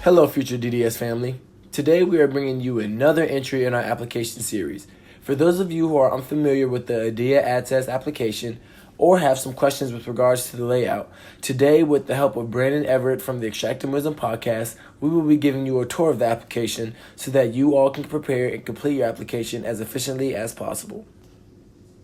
Hello, FutureDDS family. Today we are bringing you another entry in our application series. For those of you who are unfamiliar with the AADSAS application or have some questions with regards to the layout, today with the help of Brandon Everett from the Extract and Wisdom podcast, we will be giving you a tour of the application so that you all can prepare and complete your application as efficiently as possible.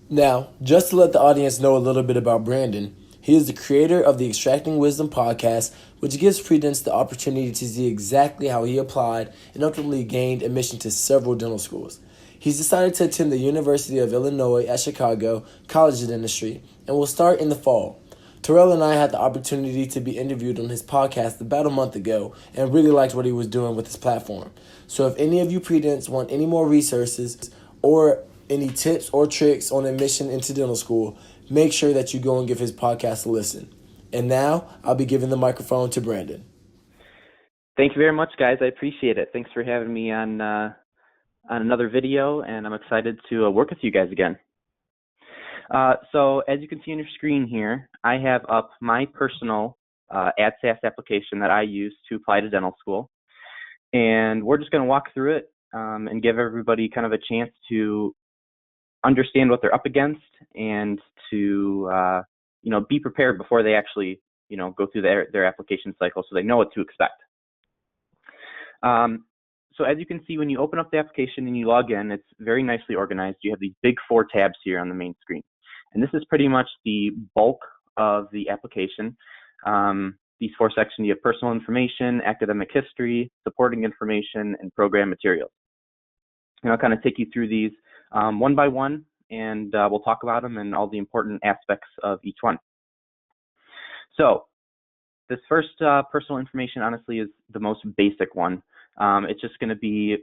Now, just to let the audience know a little bit about Brandon, he is the creator of the Extracting Wisdom podcast, which gives Prudence the opportunity to see exactly how he applied and ultimately gained admission to several dental schools. He's decided to attend the University of Illinois at Chicago College of Dentistry and will start in the fall. Terrell and I had the opportunity to be interviewed on his podcast about a month ago and really liked what he was doing with his platform. So if any of you Prudence want any more resources or any tips or tricks on admission into dental school, make sure that you go and give his podcast a listen. And now, I'll be giving the microphone to Brandon. Thank you very much, guys. I appreciate it. Thanks for having me on another video, and I'm excited to work with you guys again. So as you can see on your screen here, I have up my personal AADSAS application that I use to apply to dental school. And we're just going to walk through it and give everybody kind of a chance to understand what they're up against and to be prepared before they actually go through their application cycle, so they know what to expect. So as you can see, when you open up the application and you log in, it's very nicely organized. You have these big 4 tabs here on the main screen, and this is pretty much the bulk of the application. These 4 sections: you have personal information, academic history, supporting information, and program materials. And I'll kind of take you through these one by one, and we'll talk about them and all the important aspects of each one. So this first personal information, honestly, is the most basic one. It's just going to be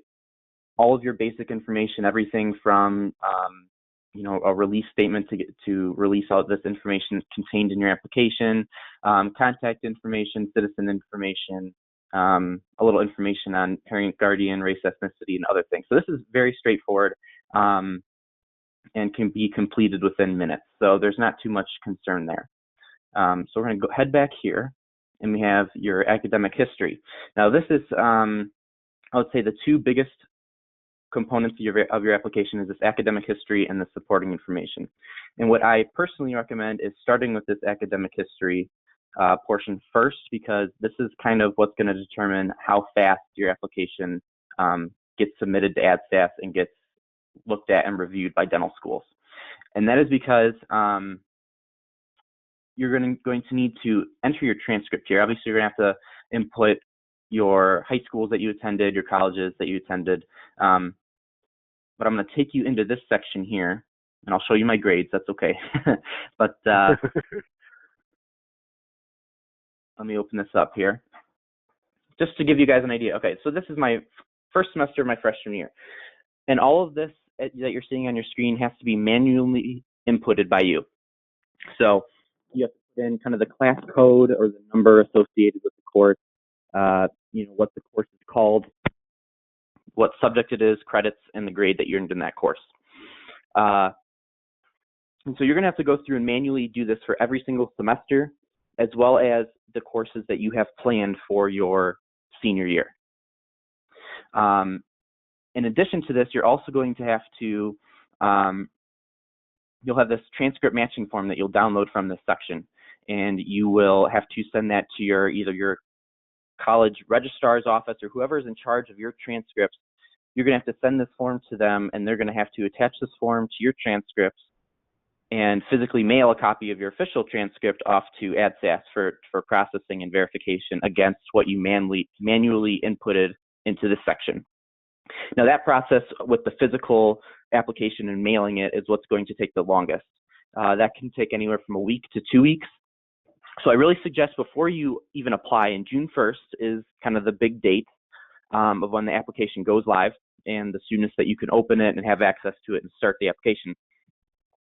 all of your basic information, everything from a release statement to release all this information contained in your application, contact information, citizen information, a little information on parent, guardian, race, ethnicity, and other things. So this is very straightforward and can be completed within minutes. So there's not too much concern there. So we're going to head back here, and we have your academic history. Now this is, I would say, the 2 biggest components of your application is this academic history and the supporting information. And what I personally recommend is starting with this academic history portion first, because this is kind of what's going to determine how fast your application gets submitted to AADSAS and gets looked at and reviewed by dental schools. And that is because you're going to need to enter your transcript here. Obviously, you're going to have to input your high schools that you attended, your colleges that you attended. But I'm going to take you into this section here, and I'll show you my grades. That's okay. But let me open this up here, just to give you guys an idea. Okay, so this is my first semester of my freshman year. And all of this that you're seeing on your screen has to be manually inputted by you. So you have to put in kind of the class code or the number associated with the course, what the course is called, what subject it is, credits, and the grade that you earned in that course. And so you're going to have to go through and manually do this for every single semester, as well as the courses that you have planned for your senior year. In addition to this, you're also going to have to, you'll have this transcript matching form that you'll download from this section, and you will have to send that to either your college registrar's office or whoever is in charge of your transcripts. You're going to have to send this form to them, and they're going to have to attach this form to your transcripts and physically mail a copy of your official transcript off to AADSAS for processing and verification against what you manually inputted into this section. Now that process with the physical application and mailing it is what's going to take the longest. That can take anywhere from a week to 2 weeks. So I really suggest before you even apply, and June 1st is kind of the big date of when the application goes live and the soonest that you can open it and have access to it and start the application.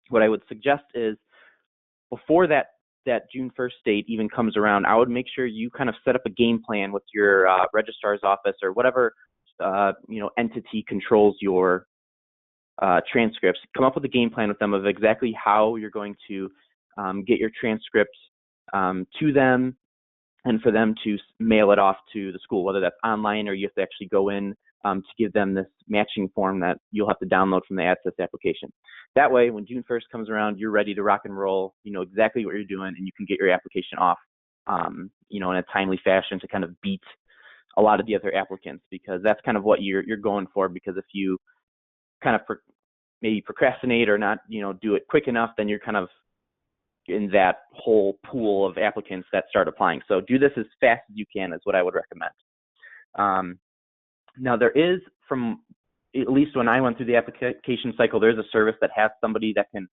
What I would suggest is before that June 1st date even comes around, I would make sure you kind of set up a game plan with your registrar's office or whatever entity controls your transcripts. Come up with a game plan with them of exactly how you're going to get your transcripts to them, and for them to mail it off to the school, whether that's online or you have to actually go in to give them this matching form that you'll have to download from the AADSAS application. That way, when June 1st comes around, you're ready to rock and roll, you know exactly what you're doing, and you can get your application off, in a timely fashion to kind of beat a lot of the other applicants, because that's kind of what you're going for. Because if you kind of maybe procrastinate or not, do it quick enough, then you're kind of in that whole pool of applicants that start applying. So do this as fast as you can is what I would recommend. Now there is, from at least when I went through the application cycle, there's a service that has somebody that can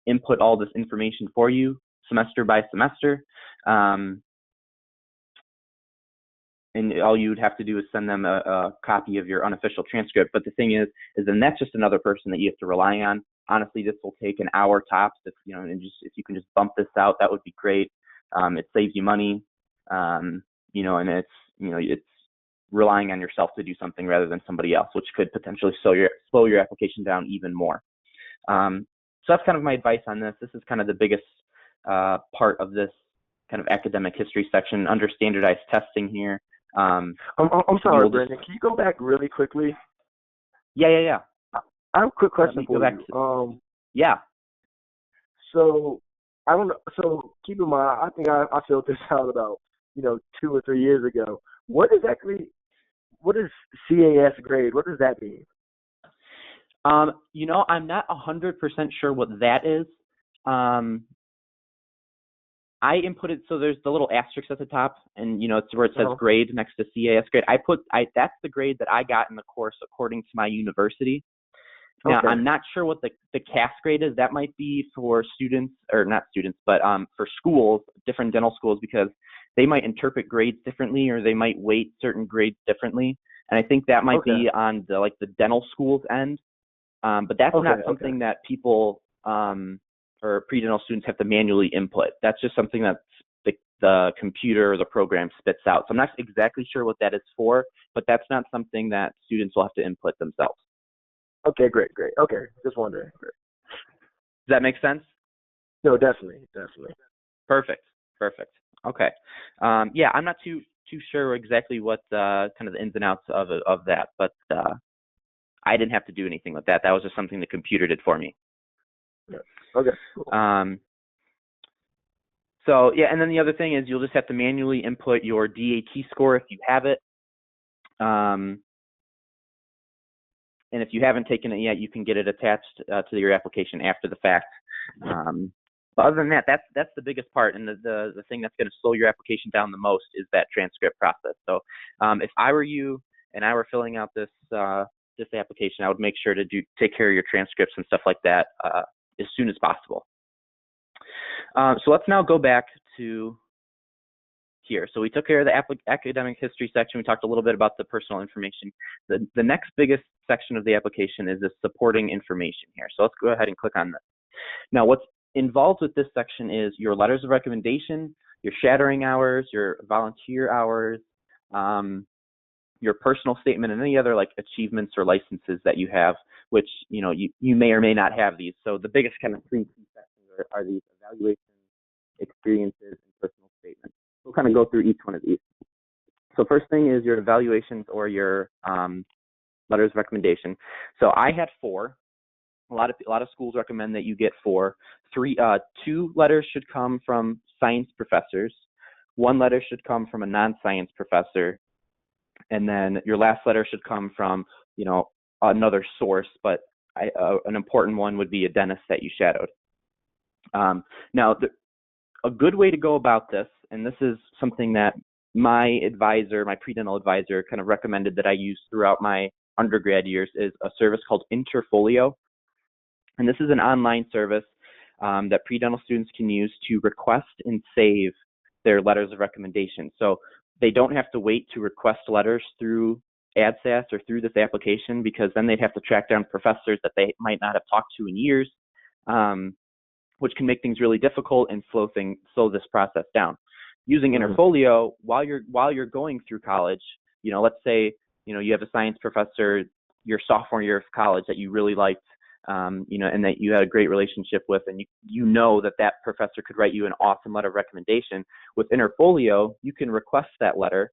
input all this information for you semester by semester. And all you'd have to do is send them a copy of your unofficial transcript. But the thing is then that's just another person that you have to rely on. Honestly, this will take an hour tops. If if you can just bump this out, that would be great. It saves you money, and it's relying on yourself to do something rather than somebody else, which could potentially slow your application down even more. So that's kind of my advice on this. This is kind of the biggest part of this kind of academic history section under standardized testing here. I'm sorry, Brandon. Can you go back really quickly? Yeah. I have a quick question for you. Yeah. So I don't know. So keep in mind, I think I filled this out about 2 or 3 years ago. What is CAS grade? What does that mean? I'm not 100% sure what that is. I inputted, so there's the little asterisk at the top, and it's where it says grade next to CAS grade. That's the grade that I got in the course according to my university. Now, I'm not sure what the CAS grade is. That might be for students, or not students, but for schools, different dental schools, because they might interpret grades differently, or they might weight certain grades differently. And I think that might be on the dental school's end. But that's not something that people or pre-dental students have to manually input. That's just something that the computer or the program spits out. So I'm not exactly sure what that is for, but that's not something that students will have to input themselves. Okay, great. Okay, just wondering. Great. Does that make sense? No, definitely. Perfect. Okay. Yeah, I'm not too sure exactly what kind of the ins and outs of that, but I didn't have to do anything with that. That was just something the computer did for me. Yeah. Okay. Cool. So yeah, and then the other thing is you'll just have to manually input your DAT score if you have it. And if you haven't taken it yet, you can get it attached to your application after the fact. But other than that, that's the biggest part, and the thing that's going to slow your application down the most is that transcript process. So if I were you and I were filling out this application, I would make sure to take care of your transcripts and stuff like that as soon as possible. So let's now go back to here. So we took care of the academic history section. We talked a little bit about the personal information. The next biggest section of the application is the supporting information here. So let's go ahead and click on this. Now what's involved with this section is your letters of recommendation, your shadowing hours, your volunteer hours, your personal statement, and any other achievements or licenses that you have, which you may or may not have these. So the biggest kind of three key sections are these: evaluations, experiences, and personal statements. We'll kind of go through each one of these. So first thing is your evaluations or your letters of recommendation. So I had 4. A lot of schools recommend that you get 4. 2 letters should come from science professors. 1 letter should come from a non-science professor, and then your last letter should come from another source. But an important one would be a dentist that you shadowed. Now, a good way to go about this, and this is something that my pre-dental advisor kind of recommended that I use throughout my undergrad years, is a service called Interfolio. And this is an online service that pre-dental students can use to request and save their letters of recommendation. So they don't have to wait to request letters through AADSAS or through this application, because then they'd have to track down professors that they might not have talked to in years, which can make things really difficult and slow this process down. Using Interfolio while you're going through college, let's say you have a science professor your sophomore year of college that you really liked, and that you had a great relationship with, and you know that that professor could write you an awesome letter of recommendation. With Interfolio, you can request that letter,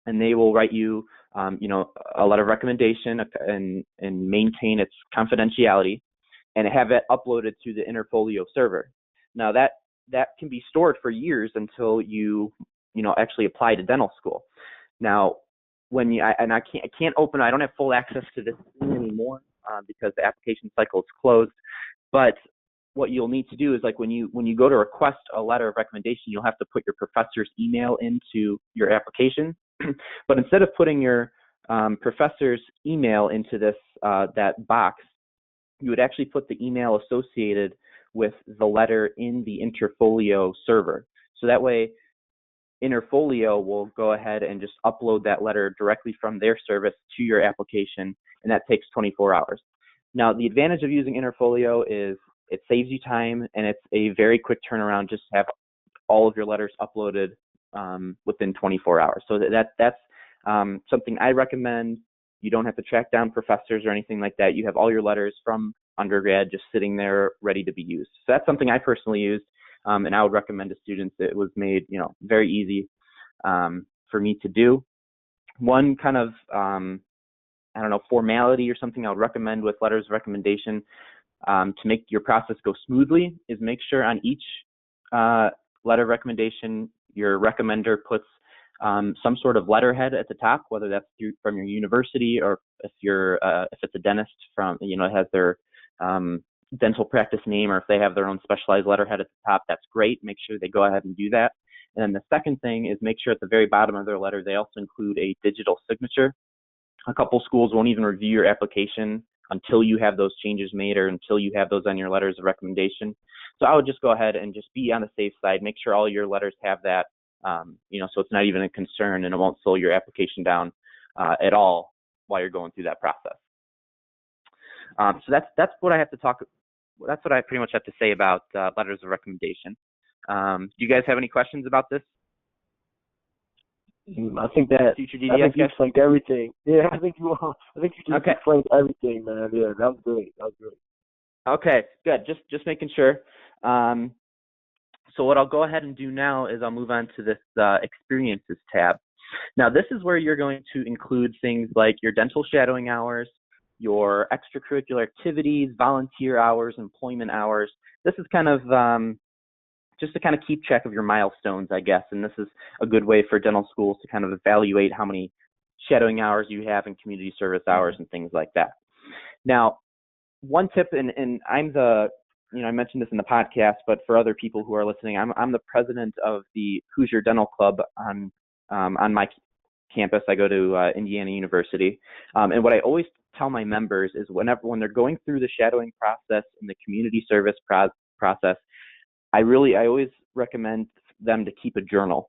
and they will write you, a letter of recommendation and maintain its confidentiality, and have it uploaded to the Interfolio server. Now that can be stored for years until you actually apply to dental school. Now, I don't have full access to this anymore because the application cycle is closed. But what you'll need to do is, like, when you go to request a letter of recommendation, you'll have to put your professor's email into your application. But instead of putting your professor's email into this that box, you would actually put the email associated with the letter in the Interfolio server. So that way, Interfolio will go ahead and just upload that letter directly from their service to your application, and that takes 24 hours. Now, the advantage of using Interfolio is it saves you time, and it's a very quick turnaround just to have all of your letters uploaded within 24 hours. So that's something I recommend. You don't have to track down professors or anything like that. You have all your letters from undergrad just sitting there ready to be used. So that's something I personally used, and I would recommend to students. It was made, very easy for me to do. One kind of, formality or something I would recommend with letters of recommendation to make your process go smoothly is make sure on each letter of recommendation, your recommender puts some sort of letterhead at the top, whether that's from your university, or if it's a dentist from, it has their dental practice name, or if they have their own specialized letterhead at the top, that's great. Make sure they go ahead and do that. And then the second thing is make sure at the very bottom of their letter, they also include a digital signature. A couple schools won't even review your application until you have those changes made, or until you have those on your letters of recommendation. So I would just go ahead and just be on the safe side. Make sure all your letters have that, so it's not even a concern, and it won't slow your application down at all while you're going through that process. So that's what I have to talk. That's what I pretty much have to say about letters of recommendation. Do you guys have any questions about this? I think that FutureDDS, I think you explained everything. Yeah, I think you just explained everything, man. Yeah, that was great. Okay, good. Just making sure. So what I'll go ahead and do now is I'll move on to this experiences tab. Now, this is where you're going to include things like your dental shadowing hours, your extracurricular activities, volunteer hours, employment hours. This is kind of just to kind of keep track of your milestones, I guess. And this is a good way for dental schools to kind of evaluate how many shadowing hours you have and community service hours and things like that. Now, one tip, and I mentioned this in the podcast, but for other people who are listening, I'm the president of the Hoosier Dental Club on my campus. I go to Indiana University, and what I always tell my members is when they're going through the shadowing process and the community service process, I always recommend them to keep a journal,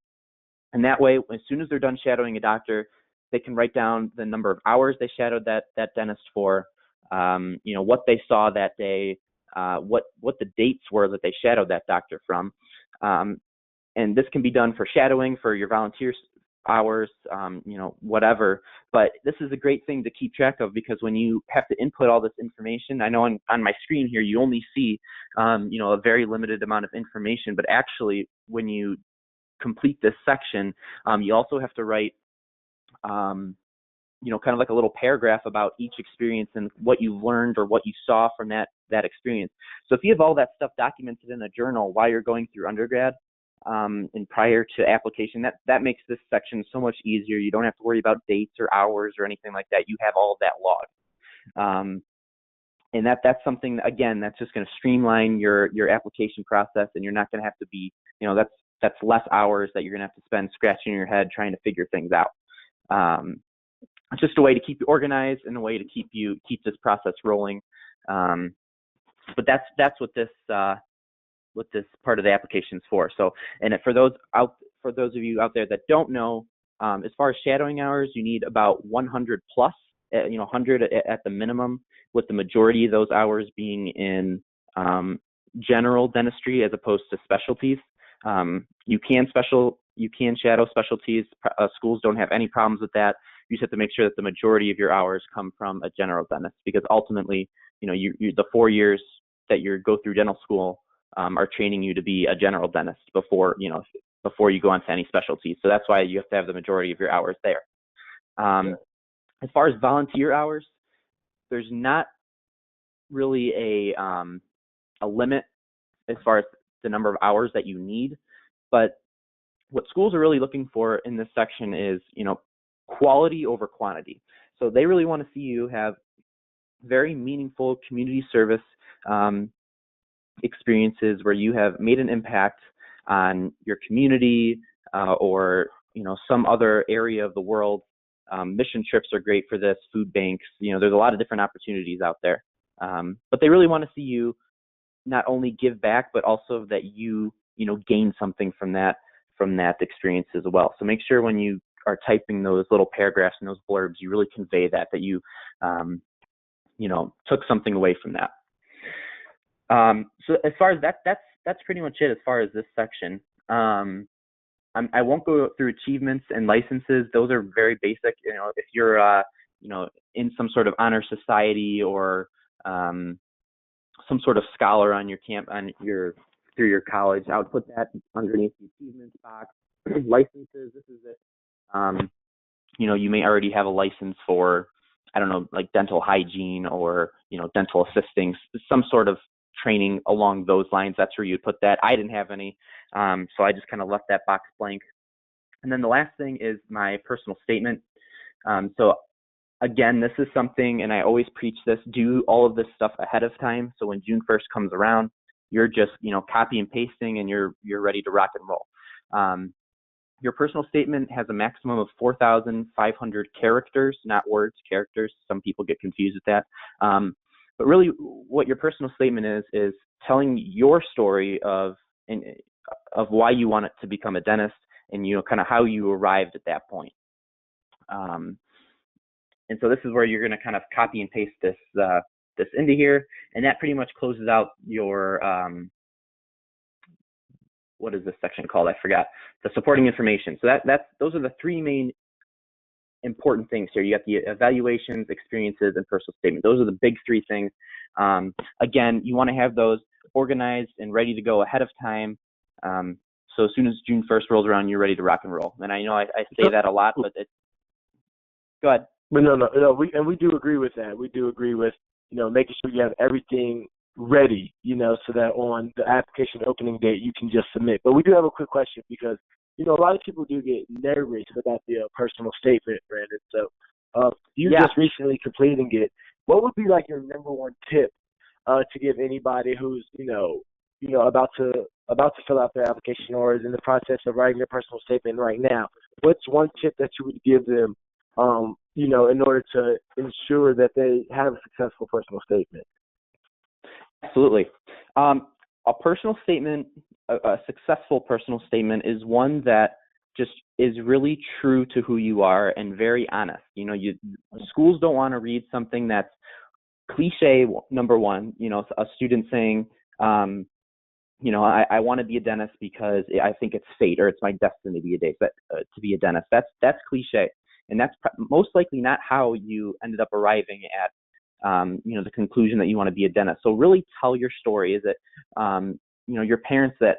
and that way, as soon as they're done shadowing a doctor, they can write down the number of hours they shadowed that dentist for, what they saw that day, what the dates were that they shadowed that doctor from, and this can be done for shadowing, for your volunteer hours, whatever. But this is a great thing to keep track of, because when you have to input all this information, I know on my screen here you only see a very limited amount of information, but actually when you complete this section, you also have to write kind of like a little paragraph about each experience and what you learned or what you saw from that experience. So if you have all that stuff documented in a journal while you're going through undergrad and prior to application, that makes this section so much easier. You don't have to worry about dates or hours or anything like that. You have all of that logged. And that's something, again, that's just going to streamline your application process, and you're not going to have to be, that's less hours that you're going to have to spend scratching your head trying to figure things out. It's just a way to keep you organized and a way to keep this process rolling. But that's what this part of the application is for. So, and for those of you out there that don't know, as far as shadowing hours, you need about 100 plus, 100 at the minimum, with the majority of those hours being in general dentistry as opposed to specialties. You can shadow specialties. Schools don't have any problems with that. You just have to make sure that the majority of your hours come from a general dentist, because ultimately, the 4 years that you go through dental school are training you to be a general dentist before you go on to any specialties. So that's why you have to have the majority of your hours there. As far as volunteer hours, there's not really a limit as far as the number of hours that you need, but what schools are really looking for in this section is, quality over quantity. So they really want to see you have very meaningful community service experiences where you have made an impact on your community or some other area of the world. Mission trips are great for this, food banks, there's a lot of different opportunities out there. But they really want to see you not only give back, but also that you gain something from that experience as well. So make sure when you are typing those little paragraphs and those blurbs, you really convey that you took something away from that. So as far as that's pretty much it as far as this section. I won't go through achievements and licenses. Those are very basic. If you're in some sort of honor society or some sort of scholar on through your college, I would put that underneath the achievements box. Licenses, this is it. You may already have a license for, I don't know, like dental hygiene or, dental assisting, some sort of training along those lines. That's where you'd put that. I didn't have any, so I just kind of left that box blank. And then the last thing is my personal statement. So again, this is something, and I always preach this, do all of this stuff ahead of time. So when June 1st comes around, you're just, copy and pasting and you're ready to rock and roll. Your personal statement has a maximum of 4,500 characters, not words, characters. Some people get confused with that. But really what your personal statement is telling your story of why you want it to become a dentist and, kind of how you arrived at that point. And so this is where you're going to kind of copy and paste this into here. And that pretty much closes out your, what is this section called? I forgot. The supporting information. So those are the three main important things here. You got the evaluations, experiences, and personal statement. Those are the big three things. Again, you want to have those organized and ready to go ahead of time. So as soon as June 1st rolls around, you're ready to rock and roll. And I know I say that a lot, but go ahead. But no, we do agree with that. We do agree with, making sure you have everything ready, so that on the application opening date, you can just submit. But we do have a quick question because, a lot of people do get nervous about the personal statement, Brandon. So you just recently completing it. What would be like your number one tip to give anybody who's, about to fill out their application or is in the process of writing their personal statement right now? What's one tip that you would give them, in order to ensure that they have a successful personal statement? Absolutely. A personal statement, a successful personal statement is one that just is really true to who you are and very honest. Schools don't want to read something that's cliche, number one, a student saying, I want to be a dentist because I think it's fate or it's my destiny to be a dentist. That's cliche. And that's most likely not how you ended up arriving at, the conclusion that you want to be a dentist. So really tell your story. Is it, your parents that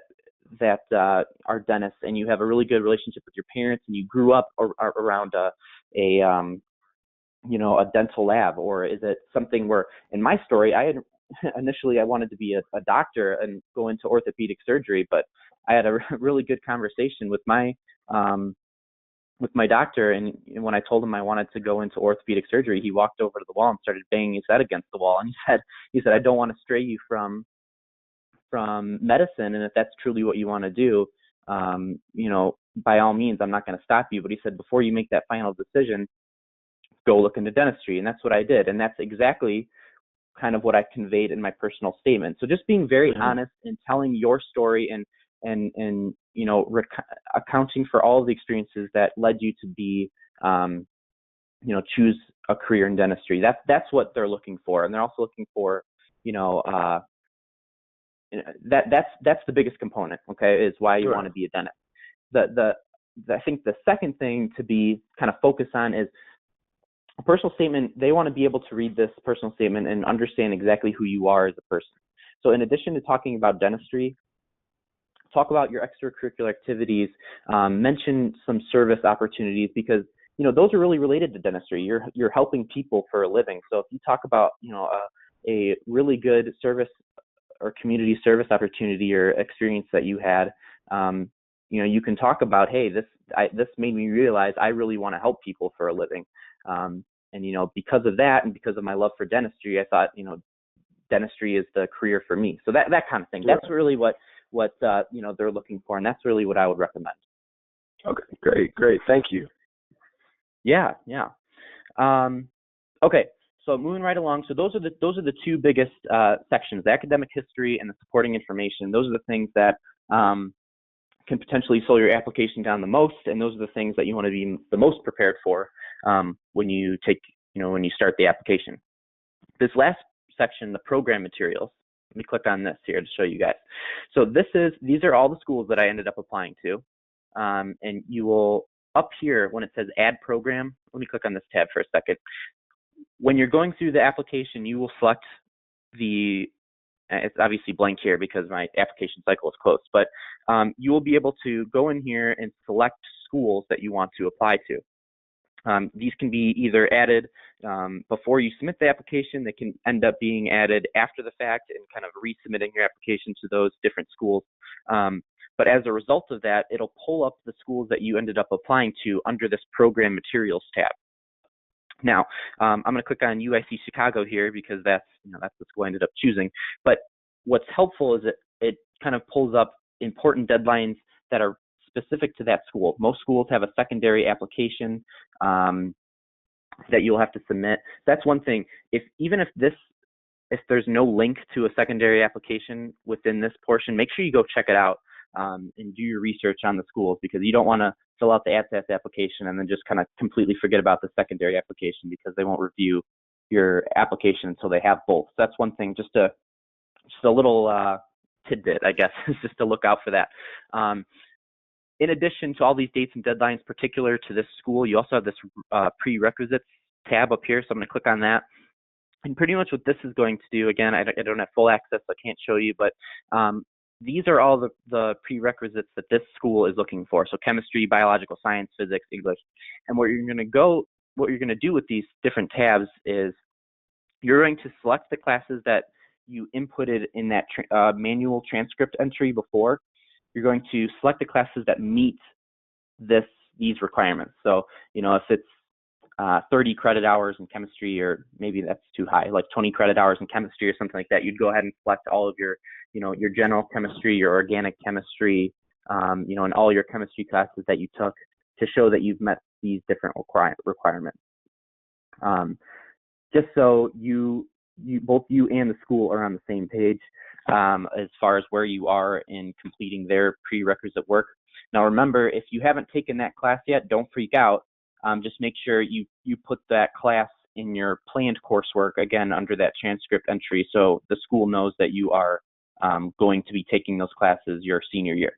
are dentists and you have a really good relationship with your parents and you grew up around a dental lab? Or is it something where, in my story, initially I wanted to be a doctor and go into orthopedic surgery, but I had a really good conversation with my doctor, and when I told him I wanted to go into orthopedic surgery, he walked over to the wall and started banging his head against the wall, and he said, I don't want to stray you from medicine, and if that's truly what you want to do, by all means, I'm not going to stop you. But he said, before you make that final decision, go look into dentistry, and that's what I did, and that's exactly kind of what I conveyed in my personal statement. So just being very honest and telling your story and accounting for all of the experiences that led you to be, choose a career in dentistry. That's what they're looking for. And they're also looking for, that's the biggest component, okay, is why you want to be a dentist. I think the second thing to be kind of focused on is a personal statement, they want to be able to read this personal statement and understand exactly who you are as a person. So in addition to talking about dentistry, talk about your extracurricular activities, mention some service opportunities, because those are really related to dentistry. You're helping people for a living. So if you talk about a really good service or community service opportunity or experience that you had, you can talk about, hey, this made me realize I really want to help people for a living, and because of that and because of my love for dentistry, I thought dentistry is the career for me. So that kind of thing. Sure. That's really what they're looking for, and that's really what I would recommend. Okay, great. Thank you. Yeah. Okay, so moving right along. So those are the two biggest sections: the academic history and the supporting information. Those are the things that can potentially slow your application down the most, and those are the things that you want to be the most prepared for when you start the application. This last section, the program materials. Let me click on this here to show you guys. So these are all the schools that I ended up applying to, and you will up here when it says Add Program. Let me click on this tab for a second. When you're going through the application, you will select it's obviously blank here because my application cycle is closed, but you will be able to go in here and select schools that you want to apply to. These can be either added before you submit the application. They can end up being added after the fact and kind of resubmitting your application to those different schools. But as a result of that, it'll pull up the schools that you ended up applying to under this Program Materials tab. Now, I'm going to click on UIC Chicago here because that's the school I ended up choosing. But what's helpful is it kind of pulls up important deadlines that are specific to that school. Most schools have a secondary application that you'll have to submit. That's one thing. If there's no link to a secondary application within this portion, make sure you go check it out and do your research on the schools, because you don't want to fill out the AADSAS application and then just kind of completely forget about the secondary application because they won't review your application until they have both. So that's one thing, just a little tidbit, I guess, is just to look out for that. In addition to all these dates and deadlines particular to this school, you also have this prerequisites tab up here. So I'm going to click on that. And pretty much what this is going to do, again, I don't have full access, so I can't show you, but these are all the prerequisites that this school is looking for. So chemistry, biological science, physics, English. And what you're going to do with these different tabs is you're going to select the classes that you inputted in that manual transcript entry before. You're going to select the classes that meet these requirements. So, if it's 30 credit hours in chemistry, or maybe that's too high, like 20 credit hours in chemistry or something like that, you'd go ahead and select all of your, your general chemistry, your organic chemistry, and all your chemistry classes that you took to show that you've met these different requirements. Just so both you and the school are on the same page as far as where you are in completing their prerequisite work. Now remember, if you haven't taken that class yet, don't freak out. Just make sure you put that class in your planned coursework, again, under that transcript entry, so the school knows that you are going to be taking those classes your senior year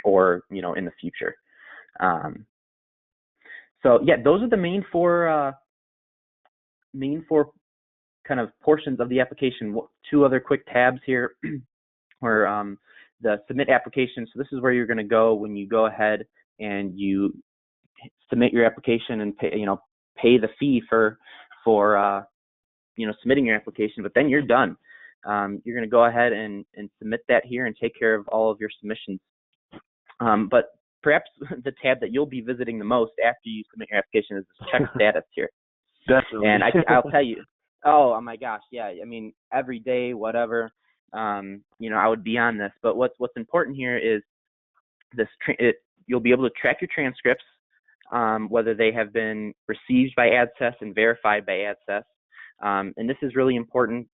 or, in the future. So yeah, those are the main four kind of portions of the application. Two other quick tabs here where the submit application. So this is where you're going to go when you go ahead and you submit your application and pay the fee for submitting your application. But then you're done. You're going to go ahead and submit that here and take care of all of your submissions. But perhaps the tab that you'll be visiting the most after you submit your application is this check status here. Definitely. And I'll tell you, oh my gosh, yeah. I mean, every day, whatever, I would be on this. But what's important here is you'll be able to track your transcripts, whether they have been received by AADSAS and verified by AADSAS. And this is really important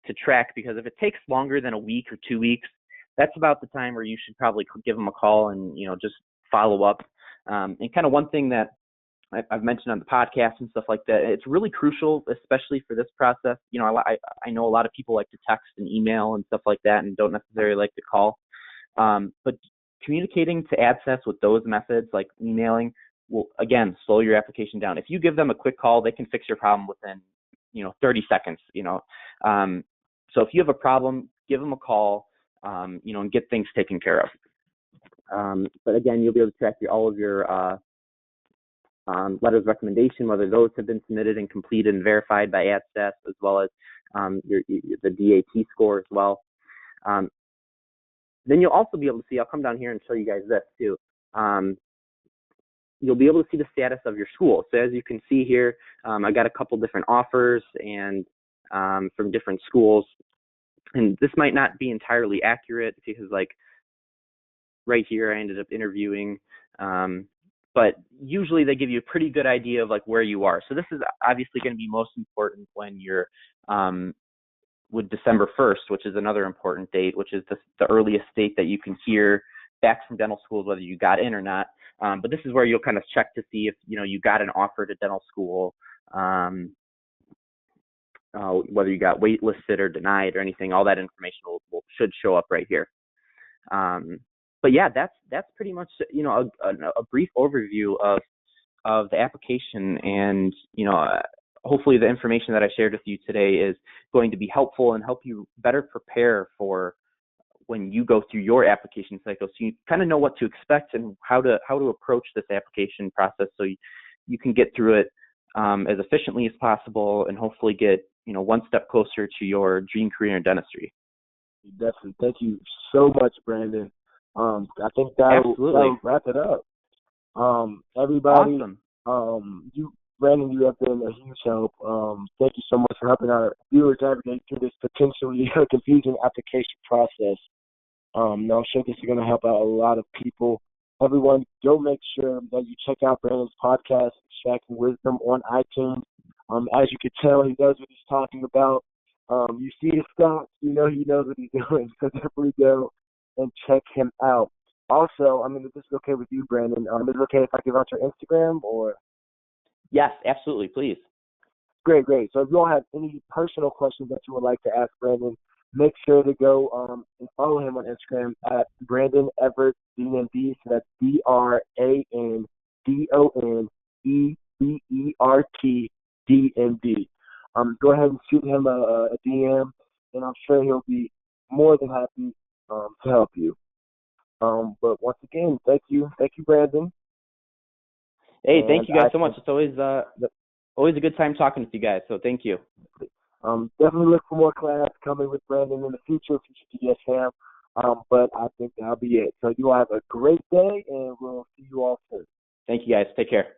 to track, because if it takes longer than a week or 2 weeks, that's about the time where you should probably give them a call and just follow up. And kind of one thing that I've mentioned on the podcast and stuff like that, it's really crucial, especially for this process. I know a lot of people like to text and email and stuff like that and don't necessarily like to call. But communicating to AADSAS with those methods, like emailing, will, again, slow your application down. If you give them a quick call, they can fix your problem within, 30 seconds, So if you have a problem, give them a call, and get things taken care of. But again, you'll be able to track all of your letters of recommendation, whether those have been submitted and completed and verified by AADSAS, as well as the DAT score as well. Then you'll also be able to see, I'll come down here and show you guys this too. You'll be able to see the status of your school. So as you can see here, I got a couple different offers and from different schools. And this might not be entirely accurate because like right here, I ended up interviewing, but usually they give you a pretty good idea of like where you are. So this is obviously going to be most important when you're with December 1st, which is another important date, which is the earliest date that you can hear back from dental schools, whether you got in or not. But this is where you'll kind of check to see if, you got an offer to dental school, whether you got waitlisted or denied or anything. All that information should show up right here. But yeah, that's pretty much, a brief overview of the application. And, hopefully the information that I shared with you today is going to be helpful and help you better prepare for when you go through your application cycle, so you kind of know what to expect and how to approach this application process, so you can get through it as efficiently as possible and hopefully get one step closer to your dream career in dentistry. Definitely. Thank you so much, Brandon. I think that'll wrap it up. Everybody, awesome. Brandon, you have been a huge help. Thank you so much for helping our viewers navigate through this potentially confusing application process. Now I'm sure this is going to help out a lot of people. Everyone, go make sure that you check out Brandon's podcast, Extracting Wisdom, on iTunes. As you can tell, he knows what he's talking about. You see his stats, he knows what he's doing. So definitely go and check him out. Also, if this is okay with you, Brandon, is it okay if I give out your Instagram or? Yes, absolutely, please. Great. So if you all have any personal questions that you would like to ask Brandon, make sure to go and follow him on Instagram at Brandon Everett DND. So that's BrandonEverett Go ahead and shoot him a DM, and I'm sure he'll be more than happy to help you. But once again, thank you, Brandon. Hey, thank you guys so much. It's always a good time talking with you guys. So thank you. Definitely look for more class coming with Brandon in the future DDS fam. But I think that'll be it. So you all have a great day, and we'll see you all soon. Thank you guys. Take care.